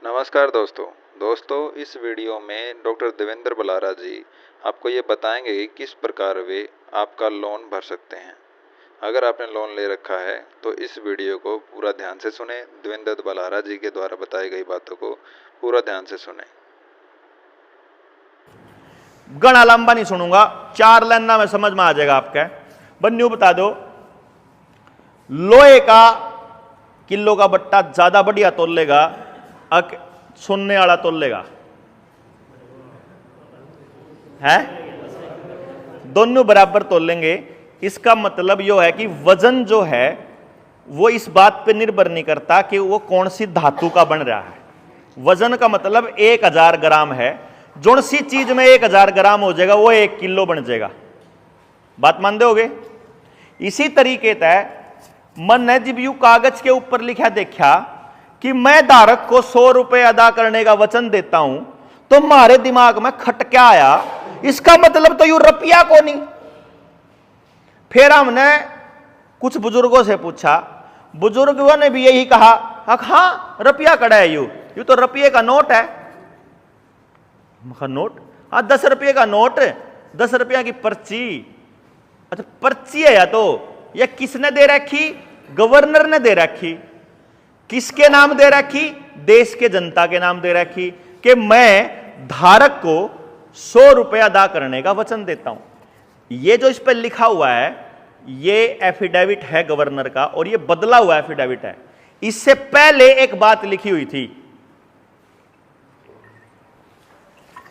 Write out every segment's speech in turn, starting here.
नमस्कार दोस्तों इस वीडियो में डॉक्टर देवेंद्र बलारा जी आपको ये बताएंगे कि किस प्रकार वे आपका लोन भर सकते हैं। अगर आपने लोन ले रखा है तो इस वीडियो को पूरा ध्यान से सुने। देवेंद्र बलारा जी के द्वारा बताई गई बातों को पूरा ध्यान से सुने। घना लंबा नहीं सुनूंगा, 4 लाइन में समझ में आ जाएगा आपका। बन्यू बता दो, लोहे का किलो का बट्टा ज्यादा बढ़िया तोल लेगा, सुनने वाला तोल लेगा है, दोनों बराबर तोल लेंगे। इसका मतलब यह है कि वजन जो है वो इस बात पे निर्भर नहीं करता कि वो कौन सी धातु का बन रहा है। वजन का मतलब 1000 ग्राम है, जो सी चीज में 1000 ग्राम हो जाएगा वो 1 किलो बन जाएगा। बात मान दोगे? इसी तरीके तय मन ने जब यू कागज के ऊपर लिखा देखा कि मैं धारक को 100 रुपए अदा करने का वचन देता हूं, तो हमारे दिमाग में खट क्या आया, इसका मतलब तो यू रुपया को नहीं। फिर हमने कुछ बुजुर्गों से पूछा, बुजुर्गों ने भी यही कहा, हाँ रुपया कड़ा है, यू तो रुपये का नोट है। नोट? हाँ 10 रुपये का नोट, 10 रुपया की पर्ची। अच्छा पर्ची है या तो यह किसने दे रखी? गवर्नर ने दे रखी। किसके नाम दे रखी? देश के जनता के नाम दे रखी कि मैं धारक को 100 रुपए अदा करने का वचन देता हूं। ये जो इस पर लिखा हुआ है ये एफिडेविट है गवर्नर का, और ये बदला हुआ एफिडेविट है। इससे पहले एक बात लिखी हुई थी,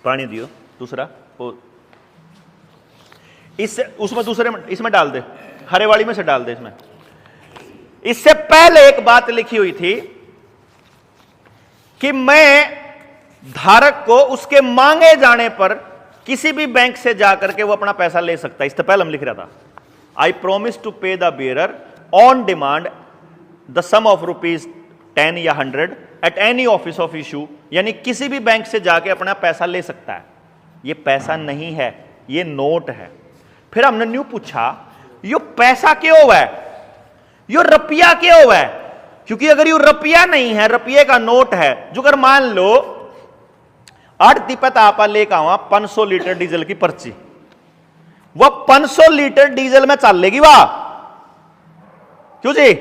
पानी दियो दूसरा, उसमें दूसरे में, इसमें डाल दे, हरे वाली में से डाल दे इसमें। इससे पहले एक बात लिखी हुई थी कि मैं धारक को उसके मांगे जाने पर किसी भी बैंक से जाकर के वो अपना पैसा ले सकता है। इससे पहले हम लिख रहा था, I promise to pay the bearer on demand the sum of ₹10 या 100 at any office of issue, यानी किसी भी बैंक से जाके अपना पैसा ले सकता है। ये पैसा नहीं है, ये नोट है। फिर हमने न्यू पूछा, यो पैसा क्यों हुआ है, यो रुपया क्यों हुआ है? क्योंकि अगर यो रुपया नहीं है, रुपये का नोट है, जो अगर मान लो 8 तिपत आप लेकर आवा 500 लीटर डीजल की पर्ची, वह 500 लीटर डीजल में चल लेगी वाह, क्यों जी?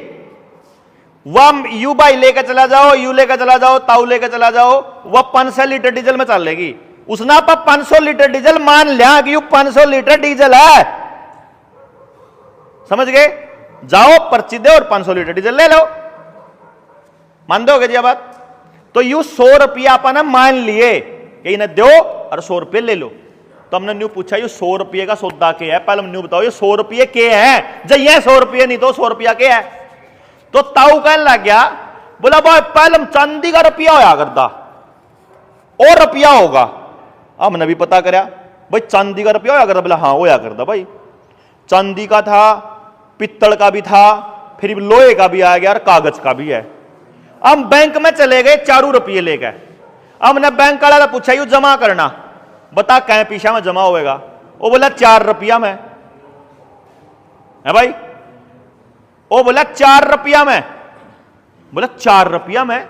वह यू बाई लेकर चला जाओ, यू लेकर चला जाओ, ताऊ लेकर चला जाओ, वह 500 लीटर डीजल में चल लेगी। उसना पर 500 लीटर डीजल मान लिया कि यू 500 लीटर डीजल है, समझ गए? जाओ पर्ची दे और 500 लीटर डीजल ले लो। मान दोगे जी बात? तो यू 100 रुपया अपन मान लिए कि इन्हें दो और 100 रुपये ले लो। तो हमने न्यू पूछा, ये 100 रुपये का सौदा क्या है? पहले न्यू बताओ, ये 100 रुपये क्या है? जब ये 100 रुपये नहीं तो 100 रुपया क्या है? तो ताऊ कहने लग गया, बोला भाई पहले चांदी का रुपया होया करता और रुपया होगा। हमने भी पता कराया, भाई चांदी का रुपया होया करता? बोला हाँ होया करता भाई, चांदी का था, पित्तल का भी था, फिर लोहे का भी आ गया और कागज का भी है। हम बैंक में चले गए, 4 रुपये ले गए। हमने बैंक वाला पूछा, यू जमा करना, बता कहीं पीछा में जमा होएगा? वो बोला 4 रुपया में है भाई। वो बोला 4 रुपया में। बोला 4 रुपया में?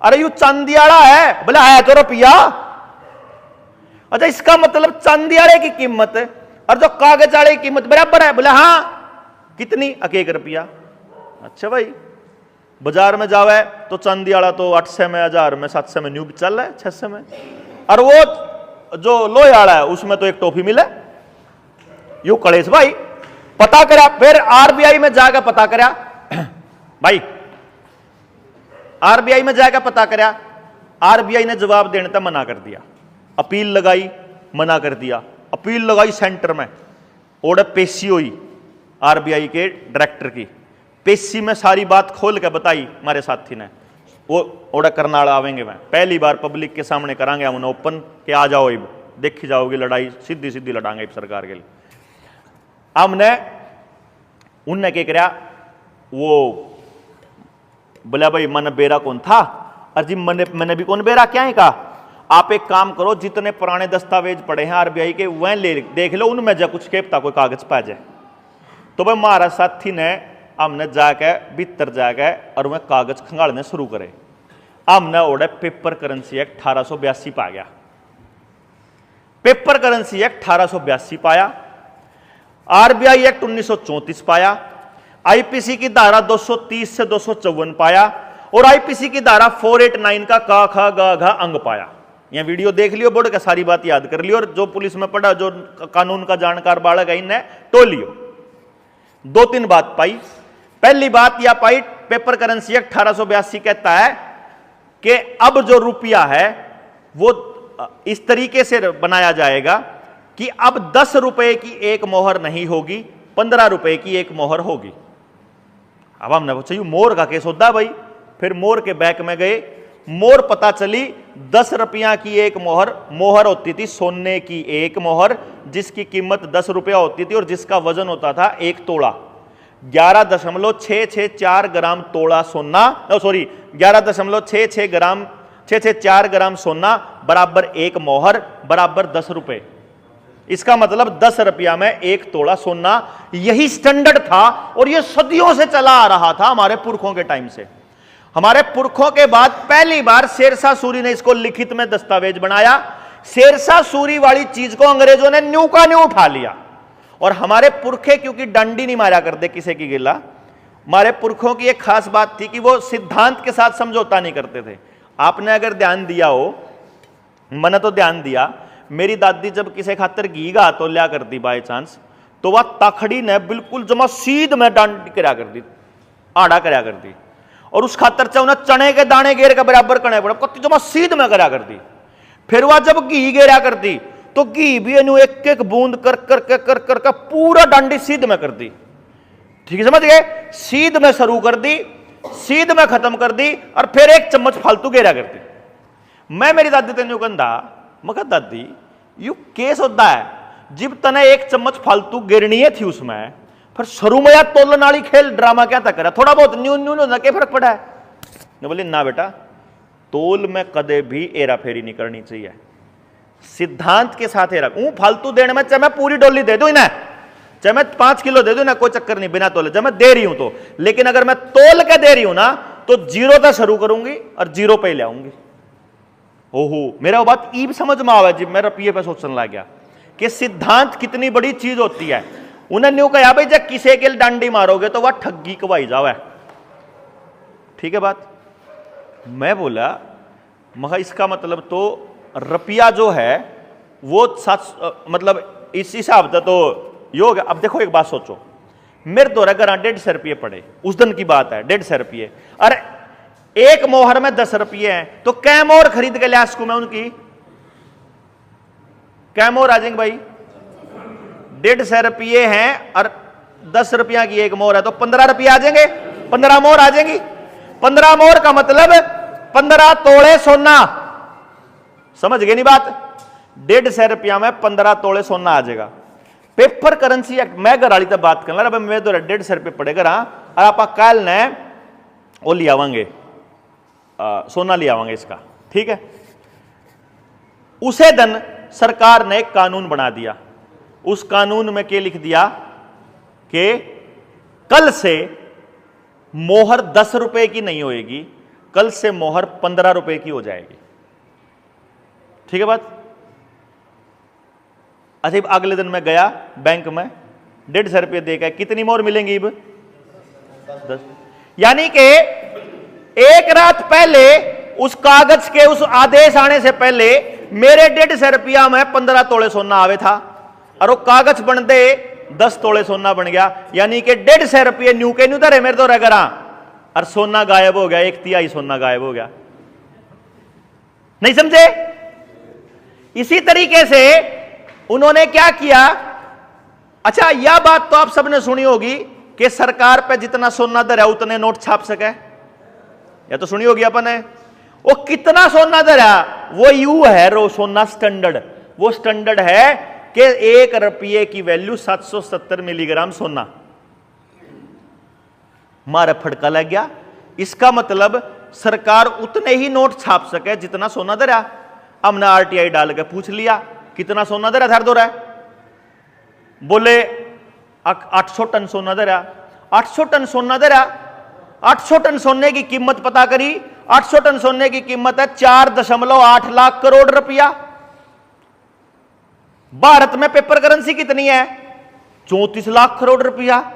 अरे यू चांदी वाला है। बोला है तो रुपया। अच्छा इसका मतलब चांदी वाले की कीमत और जो कागज वाले की कीमत बराबर है? बोला हाँ। कितनी? 1 रुपया। अच्छा भाई, बाजार में जावे तो चांदी वाला तो 800 में, 1000 में, 700 में न्यू चल रहा है, 600 में, और वो जो लोहे वाला है उसमें तो एक टॉफी मिले। यू कलेश भाई पता करा, फिर आरबीआई में जाकर पता करा भाई, आरबीआई में जाकर पता करा। आरबीआई ने जवाब देने तक मना कर दिया, अपील लगाई, मना कर दिया, अपील लगाई सेंटर में, और पेशी हुई आरबीआई के डायरेक्टर की। पेशी में सारी बात खोल के बताई हमारे साथी ने, वो ओड़ा करनाल आवेंगे, मैं पहली बार पब्लिक के सामने करांगे हम ओपन के आ जाओ, देखी जाओगी लड़ाई, सीधी सीधी लड़ांगे सरकार के लिए। हमने उनने क्या कराया, वो बोला भाई मन बेरा कौन था? अजी मैंने भी कौन बेरा क्या है? कहा आप एक काम करो, जितने पुराने दस्तावेज पड़े हैं आरबीआई के वह ले देख लो, उनमें जा कुछ खेपता कोई कागज पा जाए। तो भाई हमारा साथी ने हमने जाके भीतर जाके और वह कागज खंगालने शुरू करे। हमने ओढ़े पेपर करेंसी एक्ट 1882 पा गया, पेपर करेंसी एक्ट 1882 पाया, आरबीआई एक्ट 1934 पाया, आईपीसी की धारा 230 से 254 पाया और आईपीसी की धारा 489 का का खा गा घा अंग पाया। यह वीडियो देख लियो, बोर्ड का सारी बात याद कर लियो, और जो पुलिस में पढ़ा, जो कानून का जानकार बालक है, इन्हें तो लियो। 2-3 बात पाई। पहली बात यह पाई, पेपर करेंसी एक्ट 1882 कहता है कि अब जो रुपया है वो इस तरीके से बनाया जाएगा कि अब 10 रुपए की एक मोहर नहीं होगी, 15 रुपए की एक मोहर होगी। अब हमने पूछा यू मोर का केस होता भाई, फिर मोर के बैक में गए, मोर पता चली 10 रुपया की एक मोहर होती थी, सोने की एक मोहर जिसकी कीमत 10 रुपया होती थी और जिसका वजन होता था 1 तोला। 11.664 ग्राम तोला सोना, सॉरी 11.664 ग्राम सोना बराबर एक मोहर बराबर 10 रुपए। इसका मतलब 10 रुपया में 1 तोला सोना। यही स्टैंडर्ड था और यह सदियों से चला आ रहा था हमारे पुरखों के टाइम से। हमारे पुरखों के बाद पहली बार शेरशाह सूरी ने इसको लिखित में दस्तावेज बनाया। शेरशाह सूरी वाली चीज को अंग्रेजों ने न्यू का न्यू उठा लिया और हमारे पुरखे, क्योंकि डंडी नहीं मारा करते किसी की गिला, हमारे पुरखों की एक खास बात थी कि वो सिद्धांत के साथ समझौता नहीं करते थे। आपने अगर ध्यान दिया हो, मैंने तो ध्यान दिया, मेरी दादी जब किसी खातर घी गा तो लिया करती बाय चांस, तो वह ताखड़ी ने बिल्कुल जमा सीध में डांडी करा कर दी, आड़ा करा कर दी, और उस खातर से उन्हें चने के दाने गेर के बराबर करने पड़े, कत्ती जमा सीध में करा कर दी। फिर वह जब घी गेरा कर दी तो घी भी इन्हें एक एक बूंद कर कर पूरा डांडी सीध में कर दी। ठीक है, समझ गए? सीध में शुरू कर दी, सीध में खत्म कर दी और फिर 1 चम्मच फालतू गेरा कर दी। मैं मेरी दादी तेन कहता, मगर दादी यू केस होता है जिब तने 1 चम्मच फालतू गिरनी थी उसमें, फिर शुरू में या तोलन वाली खेल ड्रामा क्या तक करा, थोड़ा बहुत न्यून न्यून होना क्या फर्क पड़ा है? बोले ना बेटा, तोल में कदे भी एरा फेरी नहीं करनी चाहिए, सिद्धांत के साथ एरा। फालतू देने में चाहे मैं पूरी डोली दे दूं इन्हें, चाहे मैं 5 किलो दे दूं ना, कोई चक्कर नहीं बिना तोले, जब मैं दे रही हूं तो। लेकिन अगर मैं तोल के दे रही हूं ना तो 0 से शुरू करूंगी और 0 पे ले आऊंगी। ओहो, मेरा वो बात ईब समझ में आवा जब मैं रुपये पे सोचने लग गया कि सिद्धांत कितनी बड़ी चीज होती है। उन्हें न्यू कहा भाई जब किसी के डांडी मारोगे तो वह ठगी कवाई जावे। ठीक है बात? मैं बोला मगर इसका मतलब तो रुपया जो है वो 7, मतलब इस हिसाब से तो योग। अब देखो एक बात सोचो, मेरे द्वारा अगर 150 रुपये पड़े, उस दिन की बात है, 150 रुपये, अरे एक मोहर में 10 रुपये हैं, तो कै मोहर खरीद के लिया मैं उनकी? कै मोहर आ जाएंगे भाई? 150 रुपये हैं और 10 रुपया की एक मोहर है, तो 15 रुपये आ जाएंगे, 15 मोहर आ जाएंगी। 15 मोहर का मतलब 15 तोले सोना। समझ गए नहीं बात? 150 रुपया में 15 तोले सोना आ जाएगा। पेपर करेंसी एक्ट, मैं घर वाली तब बात कर रहा, मेरे तो 150 रुपये पड़ेगा और आप कल ने वो ले आवेंगे, सोना ले आवेंगे इसका। ठीक है, उसे दिन सरकार ने एक कानून बना दिया। उस कानून में क्या लिख दिया कि कल से मोहर 10 रुपए की नहीं होएगी, कल से मोहर 15 रुपए की हो जाएगी। ठीक है बात? अच्छा, अगले दिन मैं गया बैंक में, 150 रुपये देकर कितनी मोहर मिलेंगी? 10। यानी कि एक रात पहले उस कागज के उस आदेश आने से पहले मेरे 150 रुपया में 15 तोले सोना आवे था और वो कागज बनते 10 तोले सोना बन गया। यानी कि 150 रुपये न्यू के न्यू धरे मेरे तो रगरा और सोना गायब हो गया, 1/3 सोना गायब हो गया। नहीं समझे? इसी तरीके से उन्होंने क्या किया? अच्छा, यह बात तो आप सबने सुनी होगी कि सरकार पे जितना सोना धरा उतने नोट छाप सके, या तो सुनी होगी अपन ने। वो कितना सोना धरा वो यू है, रो सोना स्टैंडर्ड, वो स्टैंडर्ड है कि 1 रुपये की वैल्यू 770 मिलीग्राम सोना। मारा फटका लग गया। इसका मतलब सरकार उतने ही नोट छाप सके जितना सोना धरा। हमने आरटीआई डाल के पूछ लिया कितना सोना धरा था, दो रहा है, बोले 800 टन सोना धरा। 800 टन सोना धरा। 800 टन सोने की कीमत पता करी 800 टन सोने की कीमत है 4.8 लाख करोड़ रुपया। भारत में पेपर करेंसी कितनी है? 34 लाख करोड़ रुपया।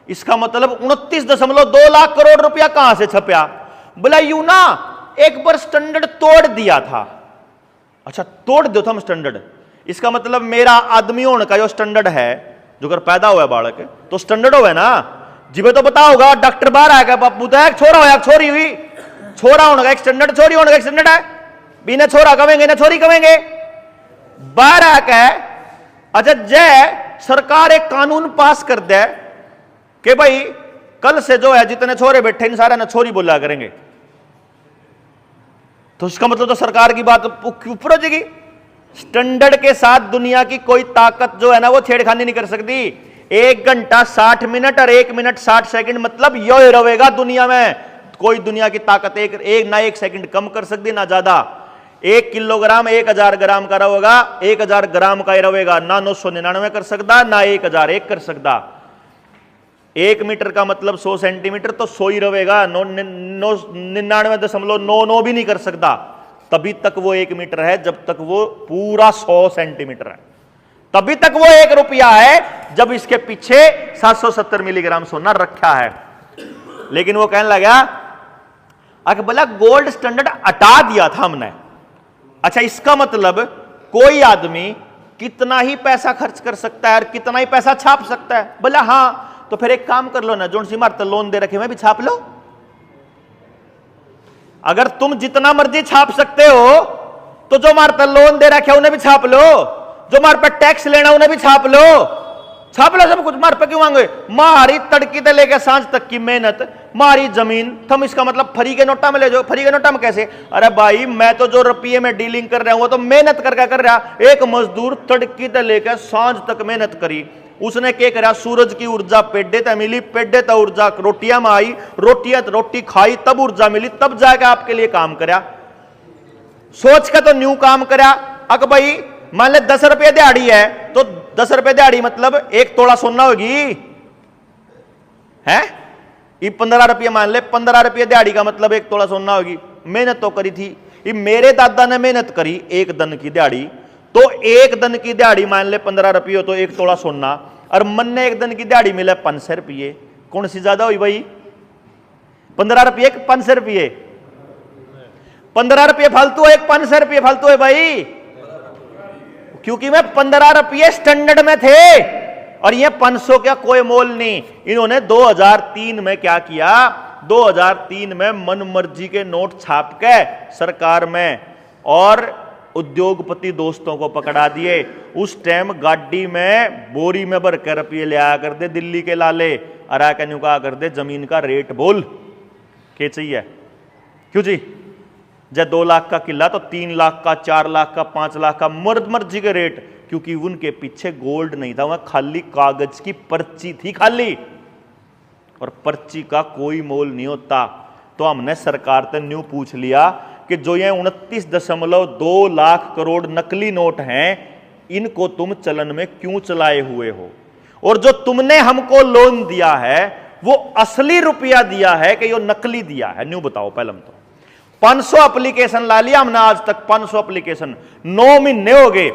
इसका मतलब 29.2 लाख करोड़ रुपया कहां से छपया? बोला यूं ना, एक बार स्टैंडर्ड तोड़ दिया था। अच्छा, तोड़ दो हम स्टैंडर्ड, इसका मतलब मेरा आदमी होने का जो स्टैंडर्ड है, जो अगर पैदा हुआ है बालक तो स्टैंडर्ड हो है ना। जिबे तो पता होगा डॉक्टर बाहर आएगा, बापू तो एक छोरा हो छोरी हुई, छोरा होने का एक स्टैंडर्ड, छोरी होने का एक स्टैंडर्ड है। बिना छोरा कहेंगे ना छोरी कहेंगे। बाहर आकर अच्छा जय सरकार एक कानून पास कर दे कि भाई कल से जो है जितने छोरे बैठे इन सारे ना छोरी बोला करेंगे, तो इसका मतलब तो सरकार की बात ऊपर हो जाएगी। स्टैंडर्ड के साथ दुनिया की कोई ताकत जो है ना वो छेड़खानी नहीं कर सकती। 1 घंटा 60 मिनट और 1 मिनट 60 सेकंड मतलब यो ही रहेगा दुनिया में। कोई दुनिया की ताकत एक ना 1 सेकंड कम कर सकती ना ज्यादा। 1 किलोग्राम 1000 ग्राम का रहेगा, 1000 ग्राम का ही रहेगा, ना 999 कर सकता ना 1001 कर सकता। 1 मीटर का मतलब 100 सेंटीमीटर तो 100 ही रहेगा, 99.99 भी नहीं कर सकता। तभी तक वो 1 मीटर है जब तक वो पूरा 100 सेंटीमीटर है। तभी तक वो 1 रुपया है जब इसके पीछे 770 मिलीग्राम सोना रखा है। लेकिन वो कहने लगा अगर बोला गोल्ड स्टैंडर्ड हटा दिया था हमने। अच्छा, इसका मतलब कोई आदमी कितना ही पैसा खर्च कर सकता है और कितना ही पैसा छाप सकता है। बोला हाँ, तो फिर एक काम कर लो ना, जोन सी मारते लोन दे रखे मैं भी छाप लो। अगर तुम जितना मर्जी छाप सकते हो तो जो मारते लोन दे रखे उन्हें भी छाप लो, जो मार पर टैक्स लेना उन्हें भी छाप लो सब कुछ। मार पे क्यों मांगे? मारी तड़की से लेकर सांझ तक की मेहनत, मारी जमीन थम, इसका मतलब फ्री के नोटा में ले जाओ। फ्री के नोटा में कैसे? अरे भाई मैं तो जो रुपये में डीलिंग कर रहा हूं वो तो मेहनत करके कर रहा। एक मजदूर तड़की से लेकर सांझ तक मेहनत करी, उसने क्या करा? सूरज की ऊर्जा पेडे तक मिली, पेडे तक ऊर्जा रोटियां में आई, रोटी खाई तब ऊर्जा मिली, तब जाकर आपके लिए काम करा। सोच का तो न्यू काम करा। अगर भाई मान ले 10 रुपये दिहाड़ी है तो 10 रुपये दिहाड़ी मतलब 1 तोला सोना होगी है। ये 15 रुपये मान ले, 15 रुपये दिहाड़ी का मतलब 1 तोला सोना होगी। मेहनत तो करी थी, ये मेरे दादा ने मेहनत करी 1 दिन की दिहाड़ी, तो 1 दिन की दिहाड़ी मान ले 15 रुपये हो तो 1 तोला सोना, और मन ने 1 दिन की दिहाड़ी मिले 500 रुपये। कौन सी ज्यादा हुई भाई? 15 रुपये 500 रुपये? 15 रुपये फालतू है, 500 रुपये फालतू है भाई, क्योंकि मैं 15 रुपये स्टैंडर्ड में थे और ये 500 का कोई मोल नहीं। इन्होंने 2003 में क्या किया? 2003 में मनमर्जी के नोट छाप के सरकार में और उद्योगपति दोस्तों को पकड़ा दिए। उस टाइम गाड़ी में बोरी में भर कर रुपये ले आया कर दे दिल्ली के लाले, अरा के न्यू कहा कर दे जमीन का रेट बोल क्या चाहिए। क्यों जी? जब 2 लाख का किला तो 3 लाख का, 4 लाख का, 5 लाख का मर्जी के रेट, क्योंकि उनके पीछे गोल्ड नहीं था, वह खाली कागज की पर्ची थी खाली, और पर्ची का कोई मोल नहीं होता। तो हमने सरकार से न्यू पूछ लिया कि जो ये 29.2 लाख करोड़ नकली नोट हैं, इनको तुम चलन में क्यों चलाए हुए हो? और जो तुमने हमको लोन दिया है वो असली रुपया दिया है कि यो नकली दिया है? न्यू बताओ। पहले तो 500 एप्लीकेशन ला लिया हमने आज तक, 500 एप्लीकेशन 9 महीने हो गए।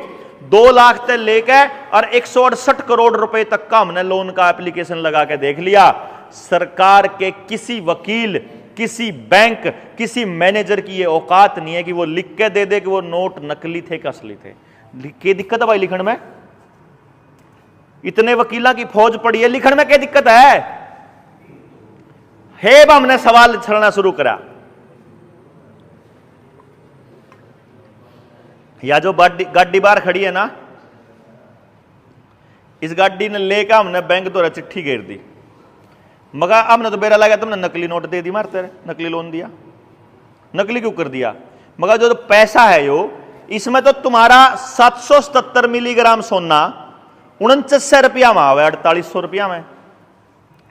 2 लाख से लेकर और 168 करोड़ रुपए तक का हमने लोन का एप्लीकेशन लगा के देख लिया। सरकार के किसी वकील, किसी बैंक, किसी मैनेजर की ये औकात नहीं है कि वो लिख के दे दे कि वो नोट नकली थे कि असली थे। क्या दिक्कत है भाई लिखण में? इतने वकीलों की फौज पड़ी है, लिखण में क्या दिक्कत है? अब हमने सवाल छड़ना शुरू करा। या जो गाड़ी बाहर खड़ी है ना, इस गाड़ी ने लेकर हमने बैंक द्वारा चिट्ठी घेर दी, मगर हमने तो बेरा लगा तुमने नकली नोट दे दी, मारते नकली लोन दिया। नकली क्यों कर दिया? मगर जो पैसा है यो, इसमें तो तुम्हारा 777 मिलीग्राम सोना 4900 रुपया में आवे, 4800 रुपया में,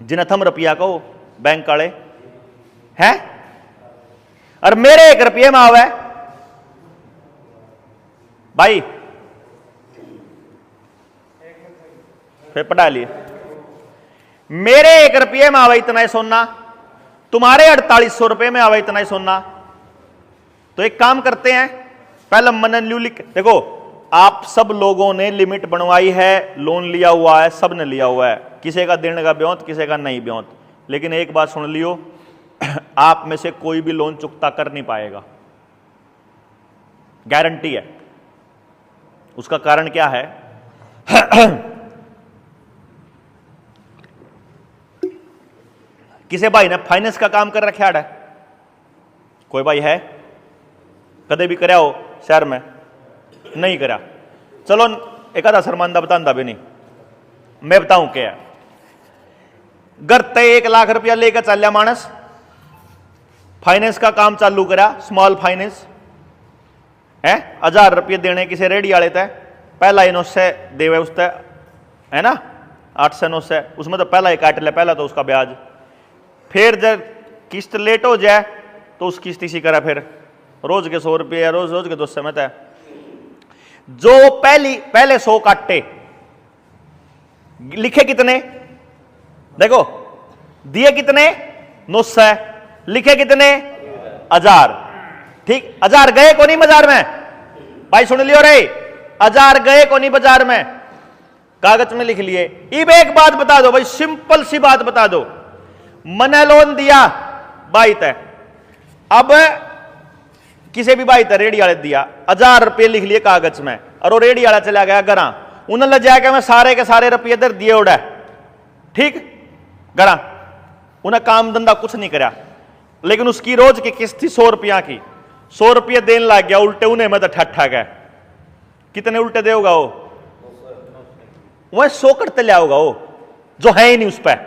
जिन्हें थम रुपया कहो बैंक वाले है, और मेरे 1 रुपये में आवे भाई। फिर पढ़ा लिए, मेरे 1 रुपये में आवे इतना ही सोना, तुम्हारे 4800 रुपये में आवे इतना ही सोना। तो एक काम करते हैं, पहले मनन ल्यू लिख, देखो आप सब लोगों ने लिमिट बनवाई है, लोन लिया हुआ है, सब ने लिया हुआ है, किसी का देने का ब्योंत, किसी का नहीं ब्योंत। लेकिन एक बात सुन लियो, आप में से कोई भी लोन चुकता कर नहीं पाएगा, गारंटी है। उसका कारण क्या है? किसी भाई ने फाइनेंस का काम कर रखा है? कोई भाई है कदे भी कराया हो शहर में? नहीं करा। चलो एक आधा शर्मांदा बतांदा भी नहीं, मैं बताऊं क्या। घर ते 1 लाख रुपया लेकर चल लिया मानस, फाइनेंस का काम चालू करा, स्मॉल फाइनेंस है, 1000 रुपये देने किसी रेडी वाले तय, पहला ही 900 देवे उसते, है ना, 800 900, उसमें तो पहला ही काट ले, पहला तो उसका ब्याज। फिर जब किस्त लेट हो जाए तो उस किस्त इसी करा, फिर रोज के 100 रुपये या रोज रोज के 200 में तय। जो पहले 100 काटे, लिखे कितने देखो, दिए कितने 900, लिखे कितने 1000, ठीक। 1000 गए को नहीं बाजार में, भाई सुन लियो रे, 1000 गए को नहीं बाजार में, कागज में लिख लिए। अब एक बात बता दो भाई, सिंपल सी बात बता दो, मने लोन दिया भाई तय, अब किसी भी भाई तय रेडी वाले दिया, 1000 रुपये लिख लिए कागज में, और वो रेडी वाला चला गया गरा, उन्हें ले जाके मैं सारे के सारे रुपये इधर दिए उड़ा, ठीक, गरा, उन्हें काम धंधा कुछ नहीं करा, लेकिन उसकी रोज की किस्त थी 100 रुपया की, 100 रुपये देने लग गया, उल्टे उन्हें मैं तो ठट्ठा गया। कितने उल्टे देगा वो? वह 100 करते ले आओगा वो, जो है ही नहीं उस पर,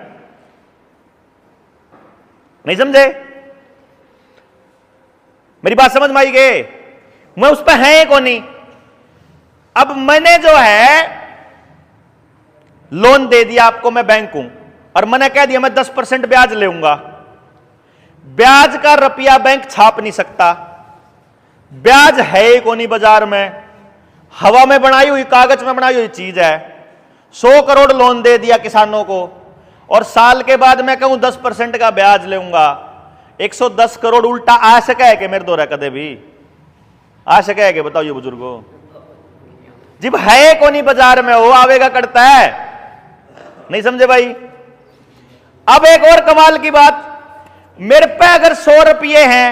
नहीं समझे? मेरी बात समझ में आई गई? मैं उस पर है को नहीं। अब मैंने जो है लोन दे दिया आपको, मैं बैंक हूं, और मैंने कह दिया मैं 10% ब्याज लेऊंगा, ब्याज का रुपया बैंक छाप नहीं सकता, ब्याज है को नहीं बाजार में, हवा में बनाई हुई, कागज में बनाई हुई चीज है। 100 करोड़ लोन दे दिया किसानों को, और साल के बाद मैं कहूं 10% का ब्याज लेऊंगा, 110 करोड़ उल्टा आ सके है कि मेरे दो कदे भी आ सके है कि? बताओ ये बुजुर्गों, जब है को नहीं बाजार में, वो आवेगा करता है, नहीं समझे भाई? अब एक और कमाल की बात, मेरे पे अगर 100 रुपये हैं,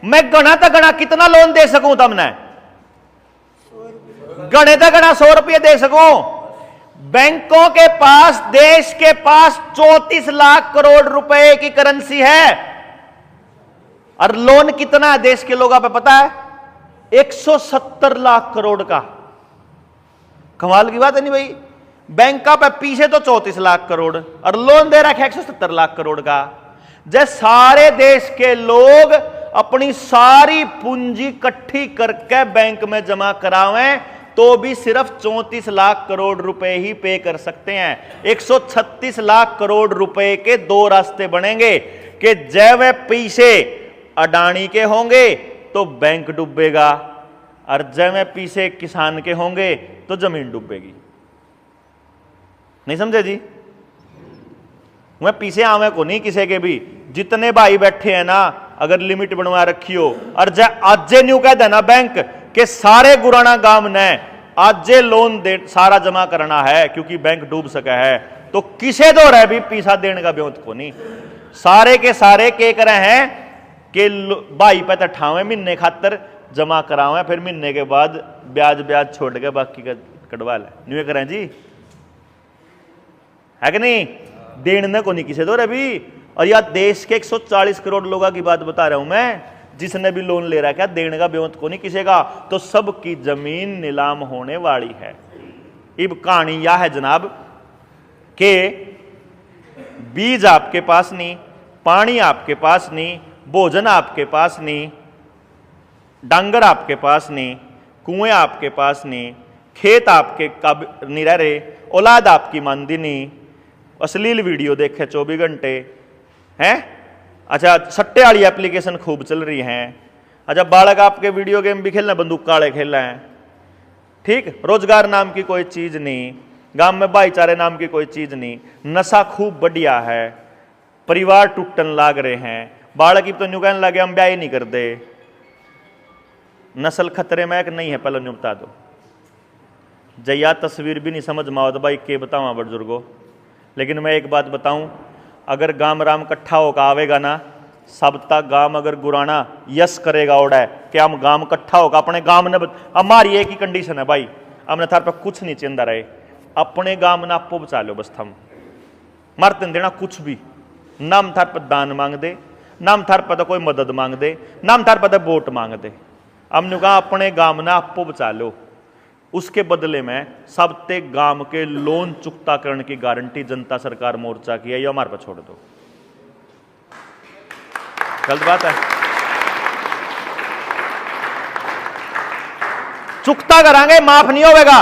मैं गणा तो गणा कितना लोन दे सकूं तुमने? गणे तो गणा 100 रुपये दे सकूं। बैंकों के पास, देश के पास 34 लाख करोड़ रुपए की करेंसी है, और लोन कितना है देश के लोगों पे पता है? 170 लाख करोड़ का। कमाल की बात है नहीं भाई? बैंक का पे पीछे तो 34 लाख करोड़, और लोन दे रखा है 170 लाख करोड़ का। जैसे सारे देश के लोग अपनी सारी पूंजी इकट्ठी करके बैंक में जमा करावें तो भी सिर्फ 34 लाख करोड़ रुपए ही पे कर सकते हैं। 136 लाख करोड़ रुपए के 2 रास्ते बनेंगे कि जब वे पीछे अडानी के होंगे तो बैंक डूबेगा, और जब वे पीछे किसान के होंगे तो जमीन डूबेगी। नहीं समझे जी? मैं पीछे आवे को नहीं किसी के भी, जितने भाई बैठे हैं ना, अगर लिमिट बनवा रखी हो, और आज न्यू कह देना बैंक के सारे गुराना गांव ने आज लोन दे सारा जमा करना है, क्योंकि बैंक डूब सका है, तो किसे दो रहे भी पीछा देने का ब्योत को नहीं। सारे के सारे के करे हैं कि भाई पे ठावे महीने खातर जमा करावे, फिर महीने के बाद ब्याज ब्याज छोड़ के बाकी का कटवा ले, न्यू करें जी, है कि नहीं? देने को नहीं किसे दो रहे भी। और या देश के 140 करोड़ लोगों की बात बता रहा हूं मैं, जिसने भी लोन ले रखा है, देने का ब्योंत को नहीं किसी का, तो सबकी जमीन नीलाम होने वाली है। अब कहानी यह है जनाब कि बीज आपके पास नहीं, पानी आपके पास नहीं, भोजन आपके पास नहीं, डांगर आपके पास नहीं, कुएं आपके पास नहीं, खेत आपके कब नहीं रह रहे, औलाद आपकी मानदी नहीं, अश्लील वीडियो देखे 24 घंटे हैं, अच्छा सट्टे वाली एप्लीकेशन खूब चल रही हैं, अच्छा बालक आपके वीडियो गेम भी खेल रहे हैं, बंदूक काले खेल रहे हैं, ठीक, रोजगार नाम की कोई चीज नहीं, गांव में भाईचारे नाम की कोई चीज नहीं, नशा खूब बढ़िया है, परिवार टूटन लाग रहे हैं, बालक की तो न्यू कहने लगे हम ब्याह ही नहीं करते, नस्ल खतरे में है कि नहीं है, पहले नहीं बता दो। जया तस्वीर भी नहीं समझ माओ भाई के बताऊँ बुजुर्गो। लेकिन मैं एक बात बताऊं, अगर गाम राम इकट्ठा होकर आवेगा ना, सब तक गाम अगर गुराना यस करेगा ओड़ा है कि हम गाम इकट्ठा होगा अपने गाम ने हमारी एक ही कंडीशन है भाई, हमने थार पर कुछ नहीं चिंता रहे, अपने गाम ने आपको बचा लो बस। हम मरते देना कुछ भी, नाम थार पर दान मांग दे, नाम थार पर कोई मदद मांग दे, नाम थार पर वोट मांग दे, हमने कहा अपने गाम ने आपको बचा लो। उसके बदले में सबते गांव के लोन चुकता करने की गारंटी जनता सरकार मोर्चा की है, ये हमारे पर छोड़ दो। गलत बात है? चुकता करांगे, माफ नहीं होगा।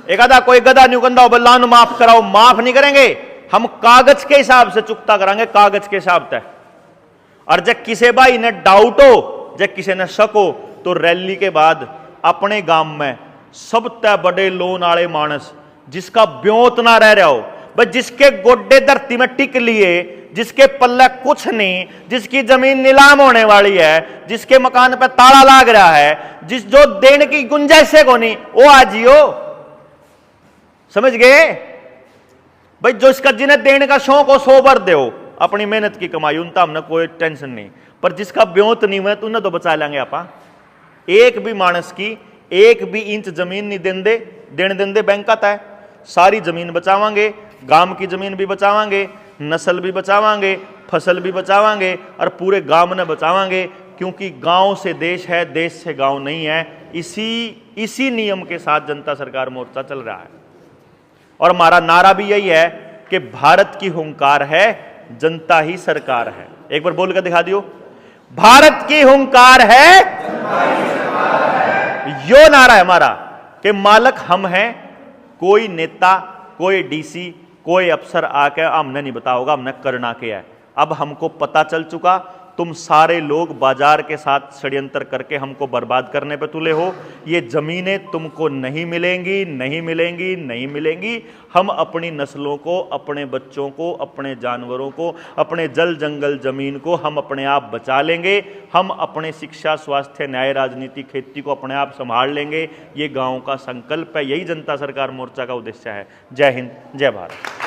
एक आधा कोई गधा नहीं कंधा बल्लान माफ कराओ, माफ नहीं करेंगे हम, कागज के हिसाब से चुकता करांगे, कागज के हिसाब से। और जब किसी भाई ने डाउट हो, जब किसी ने शक हो, तो रैली के बाद अपने गांव में सबसे बड़े लोन वाले मानस जिसका ब्योत ना रह रहा हो, बस जिसके गोड्डे धरती में टिक लिए, जिसके पल्ले कुछ नहीं, जिसकी जमीन नीलाम होने वाली है, जिसके मकान पे ताला लाग रहा है, जिस जो देने की गुंजाइश को नहीं, वो आजियो। समझ गए भाई? जो इसका जिन्हें देने का शौक हो, 100 बार दो, अपनी मेहनत की कमाई, उनका हमने कोई टेंशन नहीं। पर जिसका ब्योत नहीं हुआ तो उन्हें तो बचा लेंगे आप। एक भी मानस की एक भी इंच जमीन नहीं देने देंदे बैंक आता है, सारी जमीन बचावांगे, गांव की जमीन भी बचावांगे, नस्ल भी बचावांगे, फसल भी बचावांगे और पूरे गांव ने बचावांगे, क्योंकि गांव से देश है, देश से गांव नहीं है। इसी नियम के साथ जनता सरकार मोर्चा चल रहा है। और हमारा नारा भी यही है कि भारत की हुंकार है, जनता ही सरकार है। एक बार बोल कर दिखा दियो, भारत की हुंकार है, यो नारा है हमारा कि मालक हम हैं, कोई नेता, कोई डीसी, कोई अफसर आके हमने नहीं बताओगा हमने करना क्या है। अब हमको पता चल चुका, तुम सारे लोग बाजार के साथ षड्यंत्र करके हमको बर्बाद करने पे तुले हो। ये जमीनें तुमको नहीं मिलेंगी, नहीं मिलेंगी, नहीं मिलेंगी। हम अपनी नस्लों को, अपने बच्चों को, अपने जानवरों को, अपने जल जंगल जमीन को हम अपने आप बचा लेंगे। हम अपने शिक्षा, स्वास्थ्य, न्याय, राजनीति, खेती को अपने आप संभाल लेंगे। ये गाँव का संकल्प है, यही जनता सरकार मोर्चा का उद्देश्य है। जय हिंद, जय भारत।